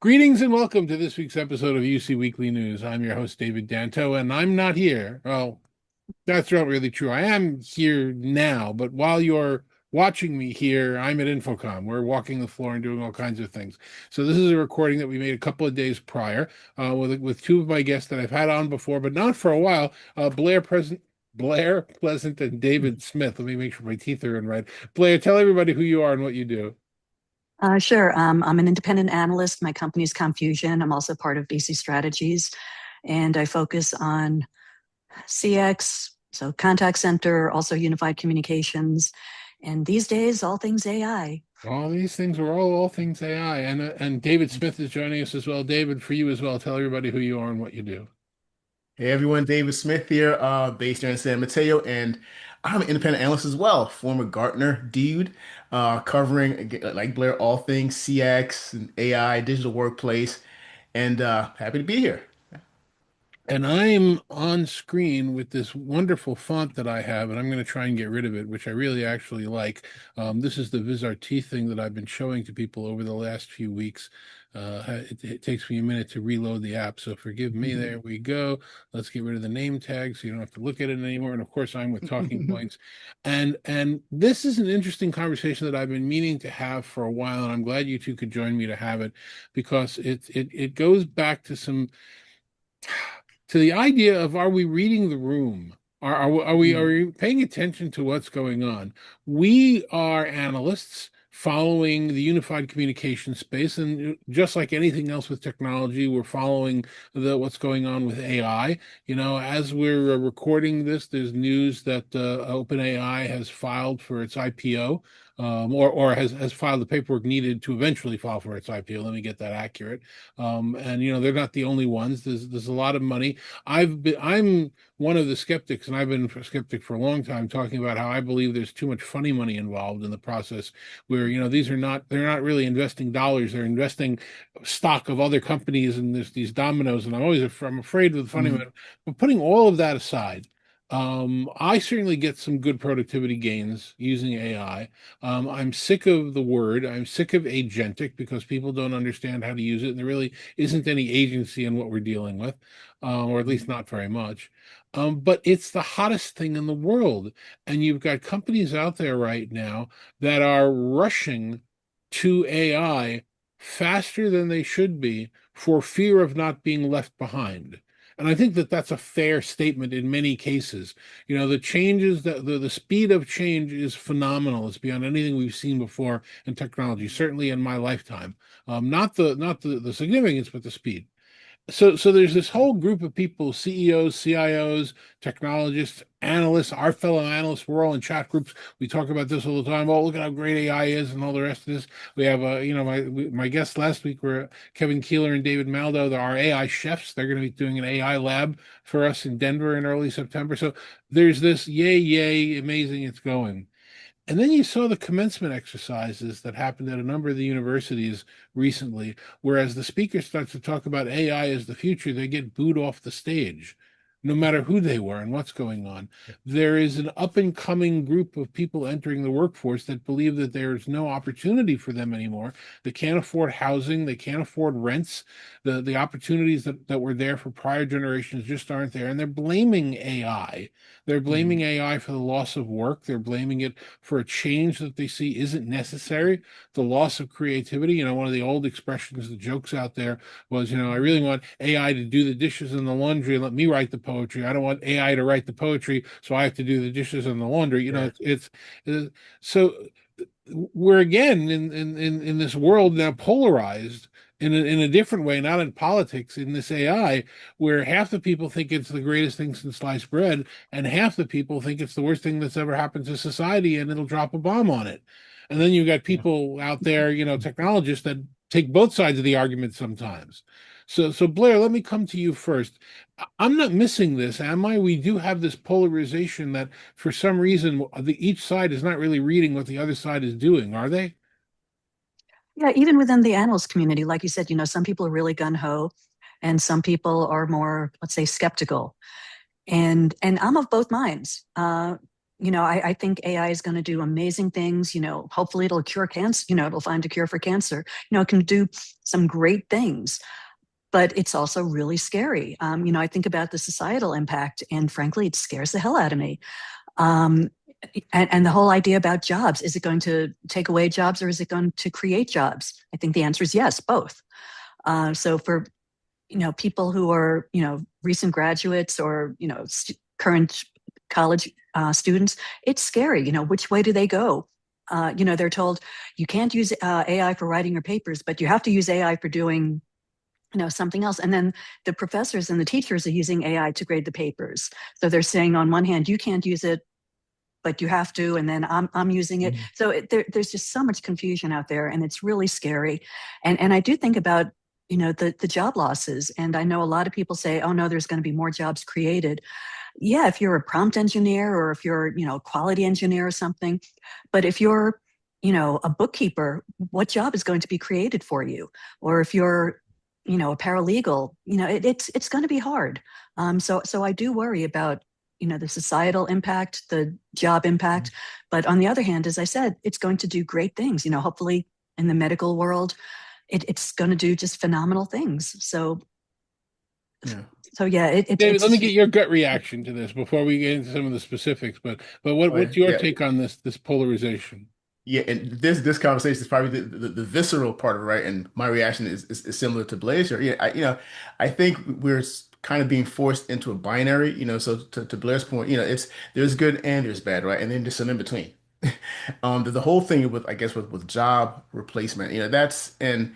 Greetings and welcome to this week's episode of UC Weekly News. I'm your host, David Danto, and I'm not here. Well, that's not really true. I am here now, but while you're watching me here, I'm at Infocom. We're walking the floor and doing all kinds of things. So this is a recording that we made a couple of days prior with two of my guests that I've had on before, but not for a while. Blair Pleasant and David Smith. Let me make sure my teeth are in right. Blair, tell everybody who you are and what you do. Sure. I'm an independent analyst. My company is Confusion. I'm also part of BC Strategies, and I focus on CX, so contact center, also unified communications, and these days, all things AI. All these things are all things AI, and David Smith is joining us as well. David, for you as well, tell everybody who you are and what you do. Hey everyone, David Smith here, based here in San Mateo, and I'm an independent analyst as well, former Gartner dude, covering like Blair all things CX and AI, digital workplace, and happy to be here. And I'm on screen with this wonderful font that I have, and I'm going to try and get rid of it, which I really actually like. This is the VizRT thing that I've been showing to people over the last few weeks. It takes me a minute to reload the app, so forgive me. There we go. Let's get rid of the name tag so you don't have to look at it anymore. And of course, I'm with Talking Points. And this is an interesting conversation that I've been meaning to have for a while, and I'm glad you two could join me to have it because it goes back to the idea of, are we reading the room? Are we paying attention to what's going on? We are analysts following the unified communication space, and just like anything else with technology, we're following the what's going on with AI. As we're recording this, there's news that OpenAI has filed for its IPO. Or has filed the paperwork needed to eventually file for its IPO. Let me get that accurate. And they're not the only ones. There's a lot of money. I'm one of the skeptics, and I've been a skeptic for a long time, talking about how I believe there's too much funny money involved in the process, where they're not really investing dollars, they're investing stock of other companies, and there's these dominoes. And I'm afraid with funny money. But putting all of that aside, I certainly get some good productivity gains using AI. I'm sick of the word. I'm sick of agentic because people don't understand how to use it, and there really isn't any agency in what we're dealing with, or at least not very much. But it's the hottest thing in the world, and you've got companies out there right now that are rushing to AI faster than they should be for fear of not being left behind. And I think that that's a fair statement in many cases. The changes, the speed of change is phenomenal. It's beyond anything we've seen before in technology, certainly in my lifetime. Not the significance, but the speed. So there's this whole group of people, CEOs, CIOs, technologists, analysts, our fellow analysts. We're all in chat groups. We talk about this all the time. Oh, look at how great AI is and all the rest of this. We have my guests last week were Kevin Keeler and David Maldo. They're our AI chefs. They're going to be doing an AI lab for us in Denver in early September. So there's this yay, amazing, it's going. And then you saw the commencement exercises that happened at a number of the universities recently, whereas the speaker starts to talk about AI as the future, they get booed off the stage, no matter who they were and what's going on. There is an up and coming group of people entering the workforce that believe that there's no opportunity for them anymore. They can't afford housing, they can't afford rents. The opportunities that were there for prior generations just aren't there. And they're blaming AI. They're blaming AI for the loss of work. They're blaming it for a change that they see isn't necessary, the loss of creativity. One of the old expressions, the jokes out there was, I really want AI to do the dishes and the laundry and let me write the poetry. I don't want AI to write the poetry, so I have to do the dishes and the laundry. Yeah. It's so we're again in this world now polarized in a different way, not in politics, in this AI, where half the people think it's the greatest thing since sliced bread, and half the people think it's the worst thing that's ever happened to society, and it'll drop a bomb on it. And then you've got Yeah. people out there, technologists that take both sides of the argument sometimes. So Blair, let me come to you first. I'm not missing this, am I? We do have this polarization that for some reason each side is not really reading what the other side is doing, are they? Yeah, even within the analyst community, like you said, some people are really gun ho, and some people are more, let's say, skeptical. And I'm of both minds. I think AI is going to do amazing things. Hopefully it'll cure cancer. It'll find a cure for cancer. It can do some great things, but it's also really scary. I think about the societal impact, and frankly, it scares the hell out of me. Um, and the whole idea about jobs, is it going to take away jobs or is it going to create jobs? I think the answer is yes, both. So for people who are recent graduates or current college students, it's scary. Which way do they go? They're told you can't use AI for writing your papers, but you have to use AI for doing something else. And then the professors and the teachers are using AI to grade the papers. So they're saying on one hand, you can't use it, but you have to, and then I'm using it. Mhm. So there's just so much confusion out there, and it's really scary. And I do think about the job losses, and I know a lot of people say, oh no, there's going to be more jobs created. Yeah, if you're a prompt engineer or if you're a quality engineer or something, but if you're a bookkeeper, what job is going to be created for you? Or if you're a paralegal, it's going to be hard. So I do worry about the societal impact, the job impact. But on the other hand, as I said, it's going to do great things. Hopefully in the medical world, it's going to do just phenomenal things. Yeah. So yeah, David, let me it's get your gut reaction to this before we get into some of the specifics. But Oh, yeah. what's your Yeah. take on this polarization? Yeah, and this conversation is probably the visceral part of it, right? And my reaction is similar to Blair's. Yeah, I think we're kind of being forced into a binary. So to Blair's point, there's good and there's bad, right? And then there's some in between. The whole thing with, I guess, with job replacement, that's and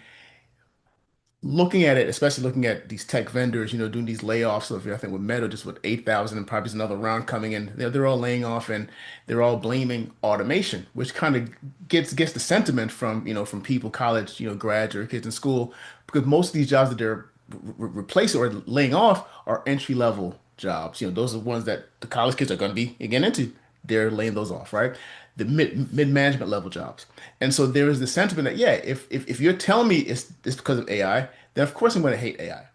looking at it, especially looking at these tech vendors, doing these layoffs. So if I think with Meta, just with 8,000 and probably another round coming in, they're all laying off and they're all blaming automation, which kind of gets the sentiment from people, college, grads or kids in school, because most of these jobs that they're replacing or laying off are entry level jobs. Those are the ones that the college kids are going to be getting into. They're laying those off, right? The mid management level jobs. And so there is the sentiment that, yeah, if you're telling me it's because of AI, then of course I'm going to hate AI.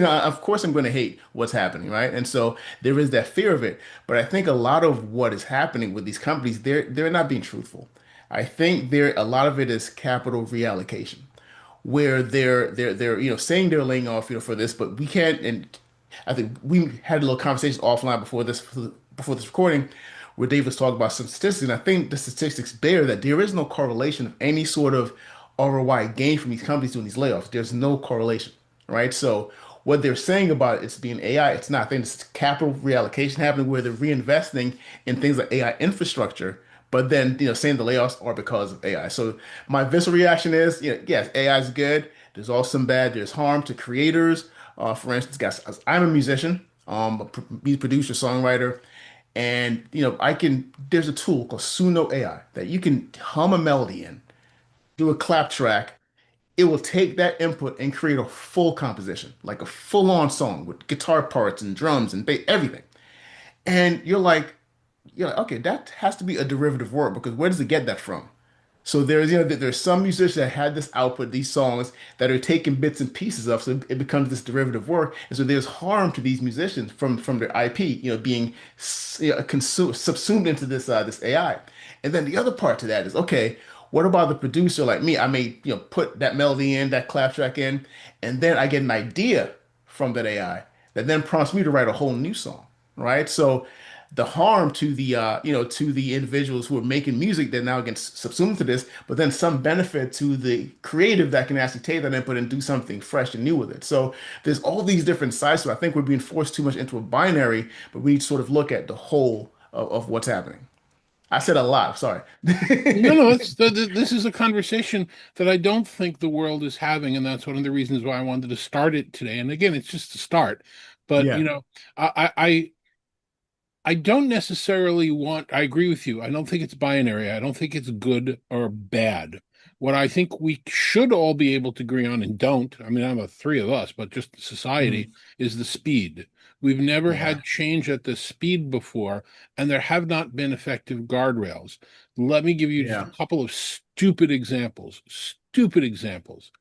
Of course I'm going to hate what's happening, right? And so there is that fear of it. But I think a lot of what is happening with these companies, they're not being truthful. I think a lot of it is capital reallocation, where they're saying they're laying off for this, but we can't. And I think we had a little conversation offline before this recording, where Dave was talking about some statistics, and I think the statistics bear that there is no correlation of any sort of ROI gain from these companies doing these layoffs. There's no correlation, right? So what they're saying about it's being AI, it's not. I think it's capital reallocation happening where they're reinvesting in things like AI infrastructure, but then saying the layoffs are because of AI. So my visceral reaction is, yes, AI is good. There's also some bad. There's harm to creators. For instance, guys, I'm a musician, music producer, songwriter, and I can. There's a tool called Suno AI that you can hum a melody in, do a clap track. It will take that input and create a full composition, like a full-on song with guitar parts and drums and bass, everything. And you're like, okay, that has to be a derivative work because where does it get that from? So there's some musicians that had this output, these songs that are taking bits and pieces of, so it becomes this derivative work, and so there's harm to these musicians from their IP, being consumed, subsumed into this AI. And then the other part to that is, okay, what about the producer like me? I may put that melody in, that clap track in, and then I get an idea from that AI that then prompts me to write a whole new song, right? So the harm to the individuals who are making music that now get subsumed to this, but then some benefit to the creative that can actually take that input and do something fresh and new with it. So there's all these different sides. So I think we're being forced too much into a binary, but we need to sort of look at the whole of what's happening. I said a lot. Sorry. No, no, this is a conversation that I don't think the world is having, and that's one of the reasons why I wanted to start it today. And again, it's just a start, but Yeah. I don't necessarily want, I agree with you. I don't think it's binary. I don't think it's good or bad. What I think we should all be able to agree on and don't, I mean, I'm a three of us, but just society, Mhm. is the speed. We've never Yeah. had change at the speed before, and there have not been effective guardrails. Let me give you just a Yeah. couple of stupid examples. Stupid examples.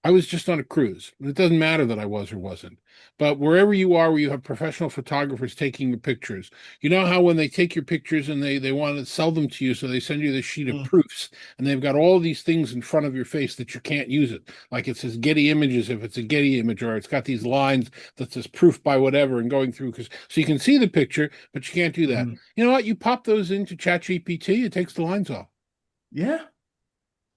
I was just on a cruise. It doesn't matter that I was or wasn't. But wherever you are, where you have professional photographers taking your pictures, you know how when they take your pictures and they want to sell them to you, so they send you this sheet of Mm, proofs, and they've got all these things in front of your face that you can't use it. Like it says Getty Images if it's a Getty image, or it's got these lines that says proof by whatever and going through because so you can see the picture, but you can't do that. mhm. You know what? You pop those into ChatGPT, it takes the lines off. Yeah,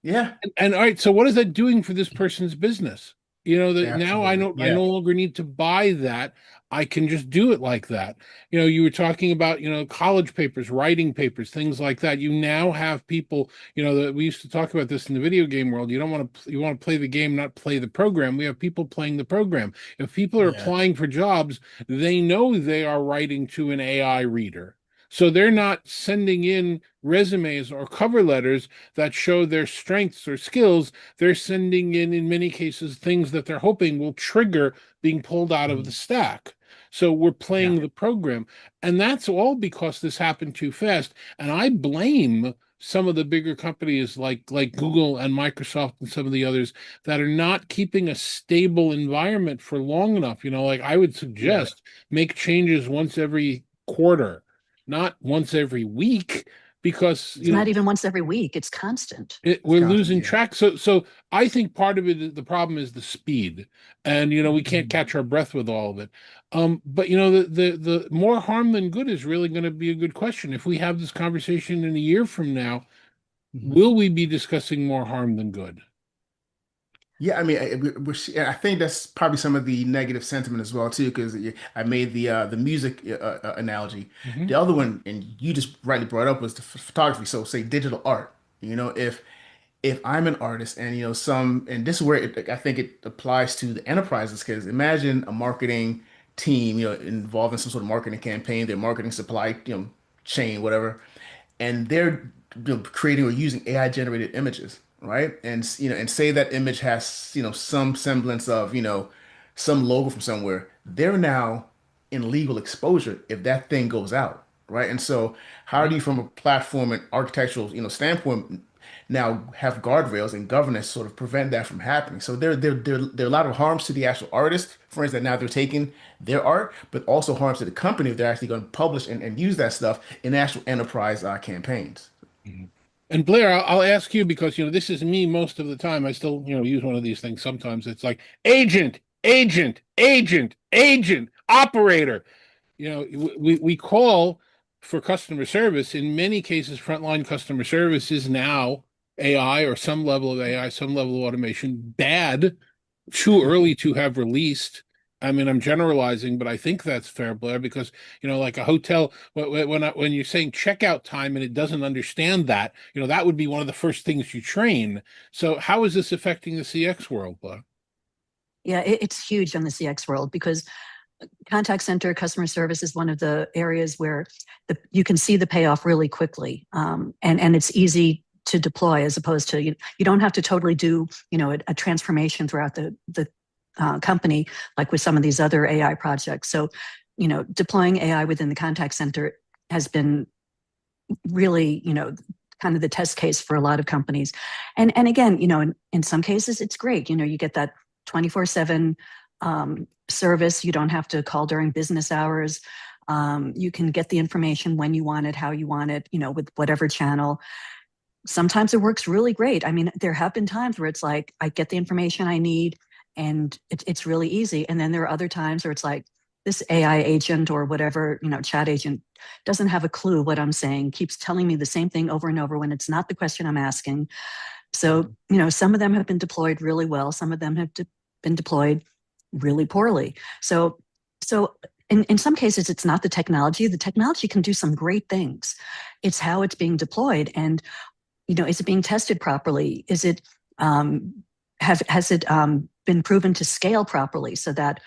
yeah, And all right, so what is that doing for this person's business? You know, that now absolutely. I Yeah, no longer need to buy that. I can just do it like that. You know, you were talking about, college papers, writing papers, things like that. You now have people, that we used to talk about this in the video game world. You don't want to you want to play the game, not play the program. We have people playing the program. If people are yeah. applying for jobs, they know they are writing to an AI reader. So they're not sending in resumes or cover letters that show their strengths or skills. They're sending in many cases, things that they're hoping will trigger being pulled out of the Mhm. stack. So we're Yeah, playing the program. And that's all because this happened too fast. And I blame some of the bigger companies like Google and Microsoft and some of the others that are not keeping a stable environment for long enough. Like I would yeah. suggest make changes once every quarter, not once every week, because It's not even once every week, it's constant. It's we're constant. losing Yeah. track. So I think part of it, the problem is the speed, and we can't Mhm. catch our breath with all of it. But the more harm than good is really going to be a good question. If we have this conversation in a year from now, Mhm. will we be discussing more harm than good? Yeah, I mean, I think that's probably some of the negative sentiment as well too, because I made the music analogy. Hmm. The other one, and you just rightly brought up, was the photography. So, say digital art. If I'm an artist and and this is where I think it applies to the enterprises, because imagine a marketing team, involved in some sort of marketing campaign, their marketing supply, chain, whatever, and they're creating or using AI generated images, right? And say that image has some semblance of some logo from somewhere. They're now in legal exposure if that thing goes out, right? And so, how do Right. you, from a platform and architectural standpoint, now have guardrails and governance sort of prevent that from happening? So there are a lot of harms to the actual artist, for instance, that now they're taking their art, but also harms to the company if they're actually going to publish and use that stuff in actual enterprise campaigns. Mhm. And Blair, I'll ask you because this is me most of the time. I still use one of these things sometimes. It's like agent, agent, agent, agent, operator. We call for customer service. In many cases, frontline customer service is now AI or some level of AI, some level of automation. Bad, too early to have released. I mean, I'm generalizing, but I think that's fair, Blair, because like a hotel, when you're saying checkout time and it doesn't understand that, that would be one of the first things you train. So, how is this affecting the CX world, Blair? Yeah, it's huge on the CX world because contact center customer service is one of the areas where you can see the payoff really quickly, and it's easy to deploy as opposed to you don't have to totally do a transformation throughout the company like with some of these other AI projects. So deploying AI within the contact center has been really kind of the test case for a lot of companies. And again, in some cases it's great. You get that 24/7 service. You don't have to call during business hours. You can get the information when you want it, how you want it, with whatever channel. Sometimes it works really great. I mean, there have been times where it's like I get the information I need and it's really easy. And then there are other times where it's like this AI agent or whatever, chat agent doesn't have a clue what I'm saying, keeps telling me the same thing over and over when it's not the question I'm asking. So, Mhm. some of them have been deployed really well. Some of them have been deployed really poorly. So in some cases, it's not the technology. The technology can do some great things. It's how it's being deployed. And is it being tested properly? Is it has it been proven to scale properly so that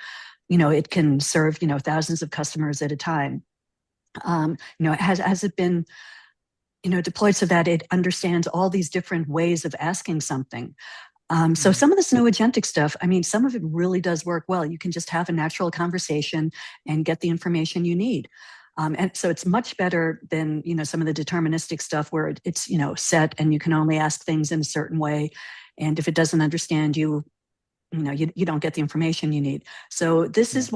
it can serve thousands of customers at a time? Has it been deployed so that it understands all these different ways of asking something? So Mhm. some of this new agentic stuff, I mean, some of it really does work well. You can just have a natural conversation and get the information you need. And so it's much better than some of the deterministic stuff where it's set and you can only ask things in a certain way. And if it doesn't understand you, you don't get the information you need. So this Yeah. is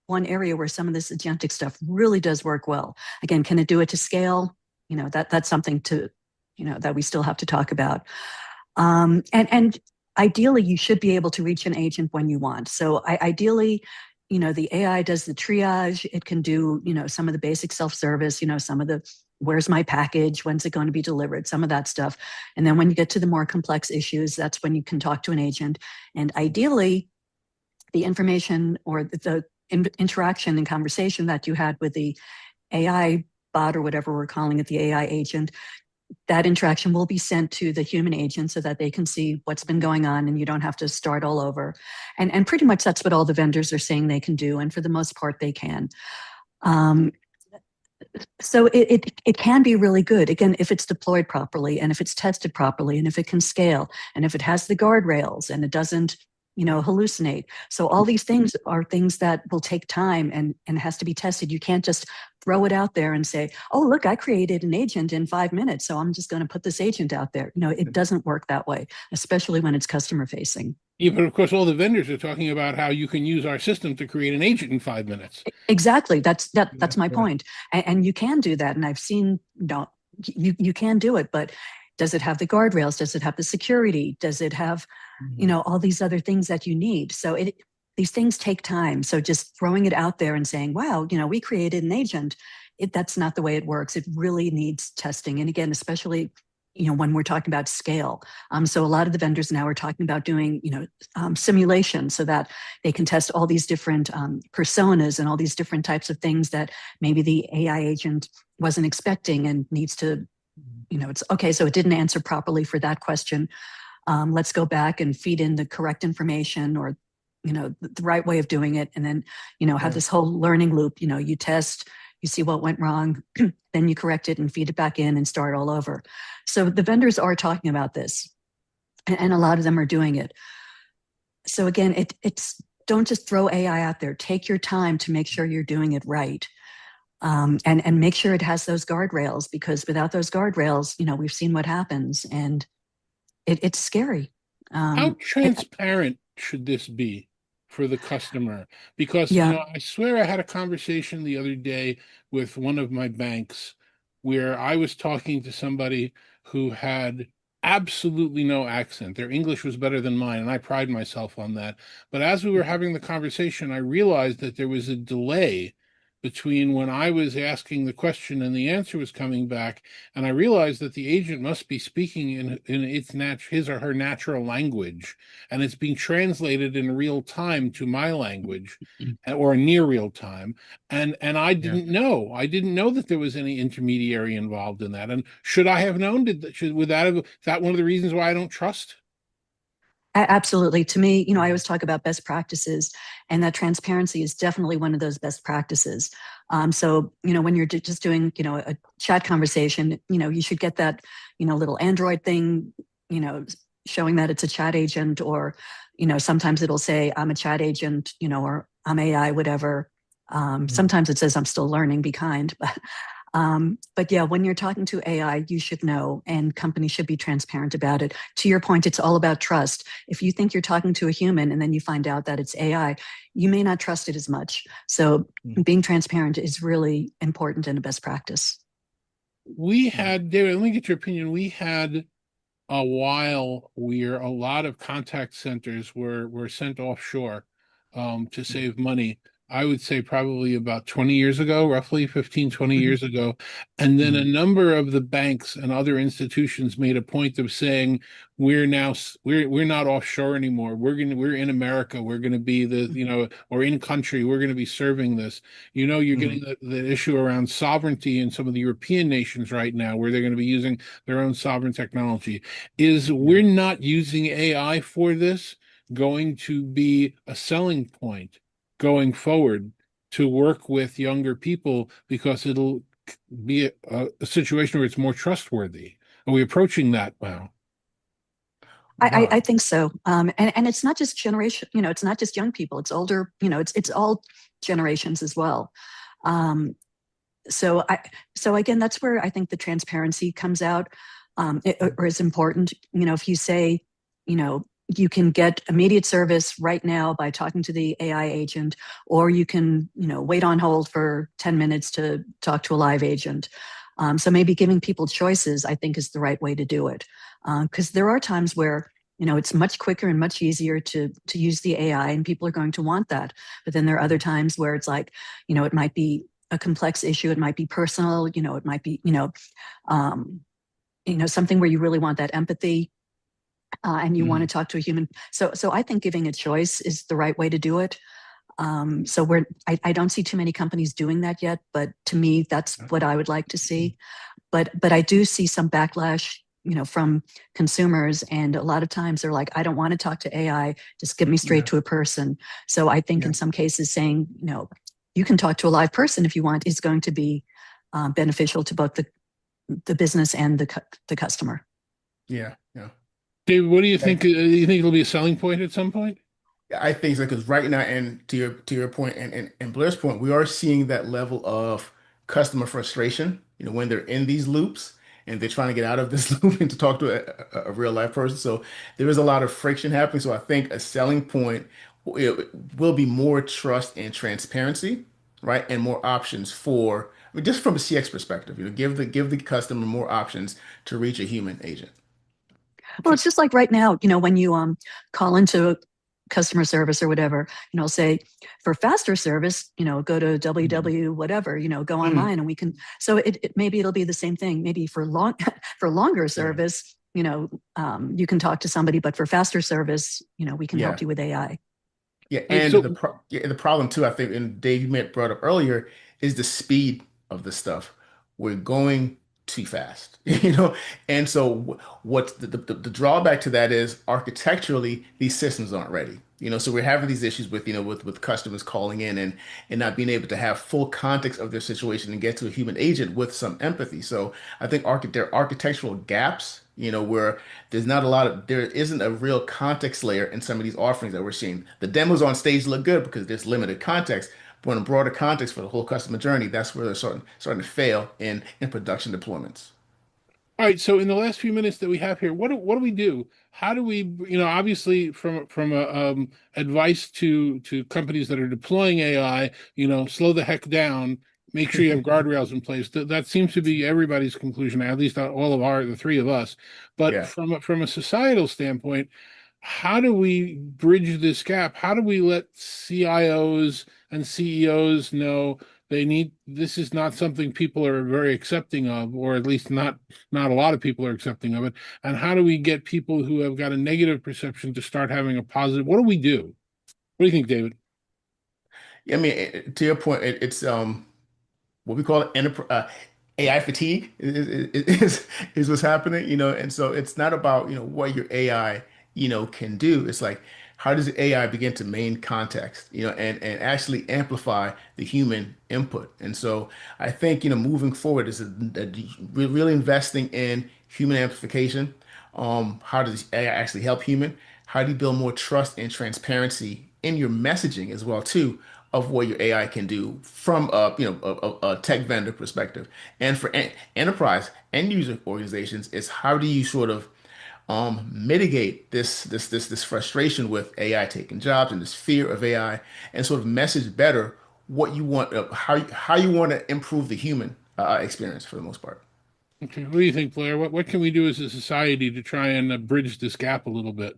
one area where some of this agentic stuff really does work well. Again, can it do it to scale? That's something that we still have to talk about. And ideally, you should be able to reach an agent when you want. So ideally, the AI does the triage. It can do, some of the basic self-service, some of the where's my package, when's it going to be delivered, some of that stuff. And then when you get to the more complex issues, that's when you can talk to an agent. And ideally, the information or the interaction and conversation that you had with the AI bot or whatever we're calling it, the AI agent, that interaction will be sent to the human agent so that they can see what's been going on and you don't have to start all over. And pretty much that's what all the vendors are saying they can do. And for the most part, they can. So it can be really good, again, if it's deployed properly and if it's tested properly and if it can scale and if it has the guardrails and it doesn't hallucinate. So all these things are things that will take time and has to be tested. You can't just throw it out there and say, oh, look, I created an agent in 5 minutes, so I'm just going to put this agent out there. It doesn't work that way, especially when it's customer facing. Yeah, but of course, all the vendors are talking about how you can use our system to create an agent in 5 minutes. Exactly. That's Yeah. my Yeah. point. And you can do that. And I've seen, you can do it, but does it have the guardrails? Does it have the security? Does it have, all these other things that you need? So these things take time. So just throwing it out there and saying, wow, we created an agent, that's not the way it works. It really needs testing. And again, especially when we're talking about scale. So a lot of the vendors now are talking about doing, simulation so that they can test all these different personas and all these different types of things that maybe the AI agent wasn't expecting and needs to, it's okay, so it didn't answer properly for that question. Let's go back and feed in the correct information or, the right way of doing it. And then, have this whole learning loop, you test, you see what went wrong, then you correct it and feed it back in and start all over. So the vendors are talking about this and a lot of them are doing it. So again, it's don't just throw AI out there. Take your time to make sure you're doing it right. And make sure it has those guardrails, because without those guardrails, we've seen what happens and it's scary. How I, transparent should this be for the customer? Because, yeah. I swear I had a conversation the other day with one of my banks where I was talking to somebody who had absolutely no accent. Their English was better than mine, and I pride myself on that. But as we were having the conversation, I realized that there was a delay between when I was asking the question and the answer was coming back, and I realized that the agent must be speaking in his or her natural language, and it's being translated in real time to my language, or near real time. And I Yeah. didn't know that there was any intermediary involved in that. And should I have known? Would that have, is that one of the reasons why I don't trust? Absolutely. To me, I always talk about best practices, and that transparency is definitely one of those best practices. So, when you're just doing, a chat conversation, you should get that, little Android thing, showing that it's a chat agent, or, sometimes it'll say, I'm a chat agent, or I'm AI, whatever. Sometimes it says I'm still learning, be kind. But yeah, when you're talking to AI, you should know, and companies should be transparent about it. To your point, it's all about trust. If you think you're talking to a human and then you find out that it's AI, you may not trust it as much. So being transparent is really important and a best practice. We Yeah. had, David, let me get your opinion. We had a while where a lot of contact centers were sent offshore to save money. I would say probably about 20 years ago, roughly 15, 20 years ago. And then a Mhm. number of the banks and other institutions made a point of saying, we're not offshore anymore. We're in America. We're going to be or in country, we're going to be serving this. You're getting Mhm. the issue around sovereignty in some of the European nations right now, where they're going to be using their own sovereign technology. Is Yeah. we're not using AI for this going to be a selling point going forward to work with younger people, because it'll be a situation where it's more trustworthy? Are we approaching that now? I Wow. think so. And it's not just generation, it's not just young people, it's older, it's all generations as well. Um, so so again, that's where I think the transparency comes out, or is important. If you say, you know you can get immediate service right now by talking to the AI agent, or you can, wait on hold for 10 minutes to talk to a live agent. So maybe giving people choices, I think, is the right way to do it. Because there are times where, it's much quicker and much easier to use the AI, and people are going to want that. But then there are other times where it's like, it might be a complex issue, it might be personal, it might be, something where you really want that empathy, and you want to Mhm. talk to a human. So I think giving a choice is the right way to do it. So I don't see too many companies doing that yet, but to me, that's what I would like to see. But I do see some backlash, from consumers, and a lot of times they're like, I don't want to talk to AI, just get me straight Yeah, to a person. So I think yeah, in some cases saying, you can talk to a live person if you want, is going to be beneficial to both the business and the customer. yeah, yeah. David, what do you think? Like, Do you think it'll be a selling point at some point? I think so because right now, and to your point, and Blair's point, we are seeing that level of customer frustration. When they're in these loops and they're trying to get out of this loop and to talk to a real life person. So there is a lot of friction happening. So I think a selling point will be more trust and transparency, right, and more options for. I mean, just from a CX perspective, give the customer more options to reach a human agent. Well, it's just like right now, when you call into customer service or whatever, say for faster service, go to Mhm. www whatever, go Mm. online and we can. So maybe it'll be the same thing. Maybe for for longer Yeah, service, you can talk to somebody, but for faster service, we can help yeah. you with AI. Yeah, All right, and so the problem too, I think, and Dave, you may have brought up earlier, is the speed of the stuff. We're going too fast, and so what's the drawback to that is architecturally these systems aren't ready. So we're having these issues with with customers calling in and not being able to have full context of their situation and get to a human agent with some empathy. So I think there are architectural gaps, where there isn't a real context layer in some of these offerings that we're seeing. The demos on stage look good because there's limited context, but in a broader context for the whole customer journey, that's where they're starting to fail in production deployments. all right, so in the last few minutes that we have here, what do we do? How do we, obviously from a advice to companies that are deploying AI, slow the heck down, make sure you have guardrails in place. That seems to be everybody's conclusion, at least all of the three of us. But Yeah. from a societal standpoint, how do we bridge this gap? How do we let CIOs and CEOs know this is not something people are very accepting of, or at least not a lot of people are accepting of it. And how do we get people who have got a negative perception to start having a positive? What do we do? What do you think, David? I mean, to your point, it's what we call it AI fatigue is what's happening, and so it's not about, what your AI, can do. It's like, how does the AI begin to main context, and actually amplify the human input? And so I think, moving forward is we're really investing in human amplification. How does AI actually help human? How do you build more trust and transparency in your messaging as well, too, of what your AI can do from a tech vendor perspective, and for enterprise end user organizations, is how do you sort of mitigate this frustration with AI taking jobs and this fear of AI, and sort of message better what you want, how you want to improve the human experience for the most part. Okay, what do you think, Blair? What can we do as a society to try and bridge this gap a little bit?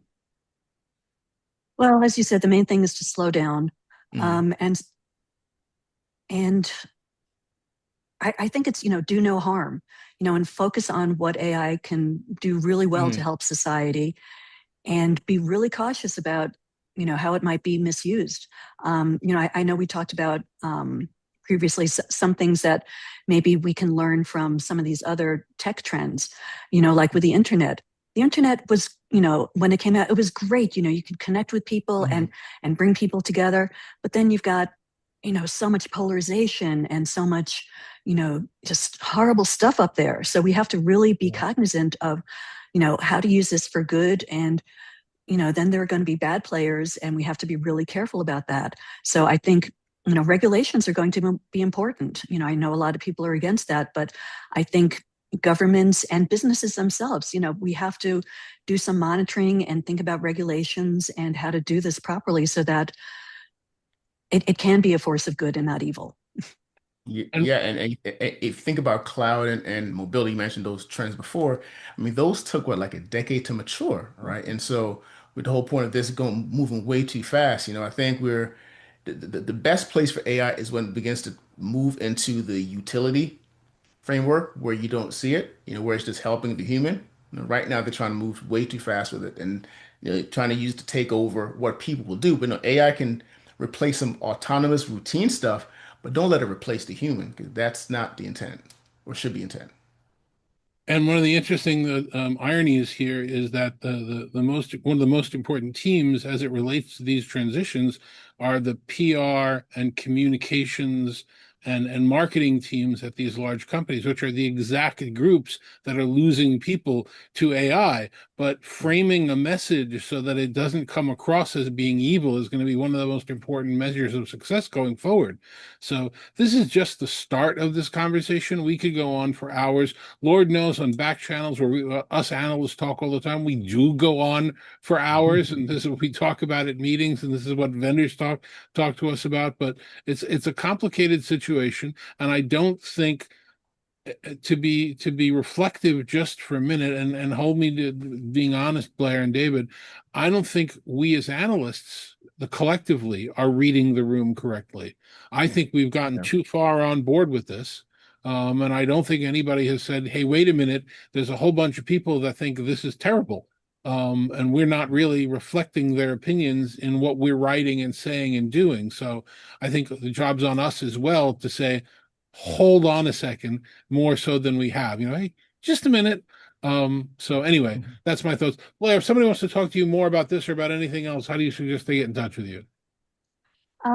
Well, as you said, the main thing is to slow down, Mhm. and and I think it's, do no harm, and focus on what AI can do really well to Mhm. help society, and be really cautious about, how it might be misused. I know we talked about previously some things that maybe we can learn from some of these other tech trends, like with the internet. The internet was, when it came out, it was great. You could connect with people Mhm. and bring people together. But then you've got, so much polarization and so much, just horrible stuff up there. So we have to really be Yeah. cognizant of, how to use this for good. And then there are going to be bad players, and we have to be really careful about that. So I think, regulations are going to be important. I know a lot of people are against that, but I think governments and businesses themselves. We have to do some monitoring and think about regulations and how to do this properly so that it can be a force of good and not evil. And Yeah, and if you think about cloud and mobility, you mentioned those trends before. I mean, those took what, like a decade to mature, right? And so, with the whole point of this going moving way too fast, I think we're the best place for AI is when it begins to move into the utility framework where you don't see it, where it's just helping the human. Right now, they're trying to move way too fast with it and trying to use to take over what people will do. But no, AI can replace some autonomous routine stuff, but don't let it replace the human because that's not the intent or should be intent. And one of the interesting ironies here is that the most one of the most important teams as it relates to these transitions are the PR and communications and marketing teams at these large companies, which are the exact groups that are losing people to AI. But framing a message so that it doesn't come across as being evil is going to be one of the most important measures of success going forward. So this is just the start of this conversation. We could go on for hours. Lord knows on back channels where us analysts talk all the time, we do go on for hours, and this is what we talk about at meetings, and this is what vendors talk to us about. But it's a complicated situation, and I don't think to be reflective just for a minute and hold me to being honest, Blair and David, I don't think we as analysts, the collectively, are reading the room correctly. I think we've gotten Yeah. too far on board with this. And I don't think anybody has said, hey, wait a minute, there's a whole bunch of people that think this is terrible. And we're not really reflecting their opinions in what we're writing and saying and doing. So I think the job's on us as well to say, hold on a second, more so than we have. Hey, just a minute. So anyway, that's my thoughts. Blair, if somebody wants to talk to you more about this or about anything else, how do you suggest they get in touch with you?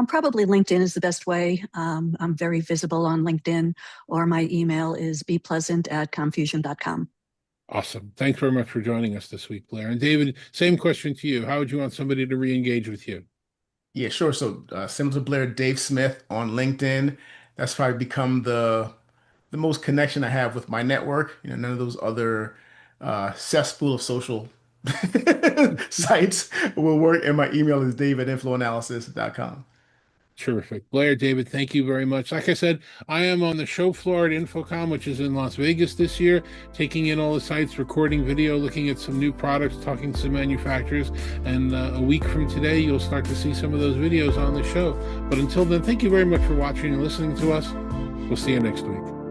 Probably LinkedIn is the best way. I'm very visible on LinkedIn, or my email is bpleasant@confusion.com. Awesome. Thanks very much for joining us this week, Blair. And David, same question to you. How would you want somebody to re-engage with you? Yeah, sure. So similar to Blair, Dave Smith on LinkedIn. That's probably become the most connection I have with my network. None of those other cesspool of social sites will work. And my email is dave@infloanalysis.com. Terrific. Blair, David, thank you very much. Like I said, I am on the show floor at InfoComm, which is in Las Vegas this year, taking in all the sites, recording video, looking at some new products, talking to some manufacturers. And a week from today, you'll start to see some of those videos on the show. But until then, thank you very much for watching and listening to us. We'll see you next week.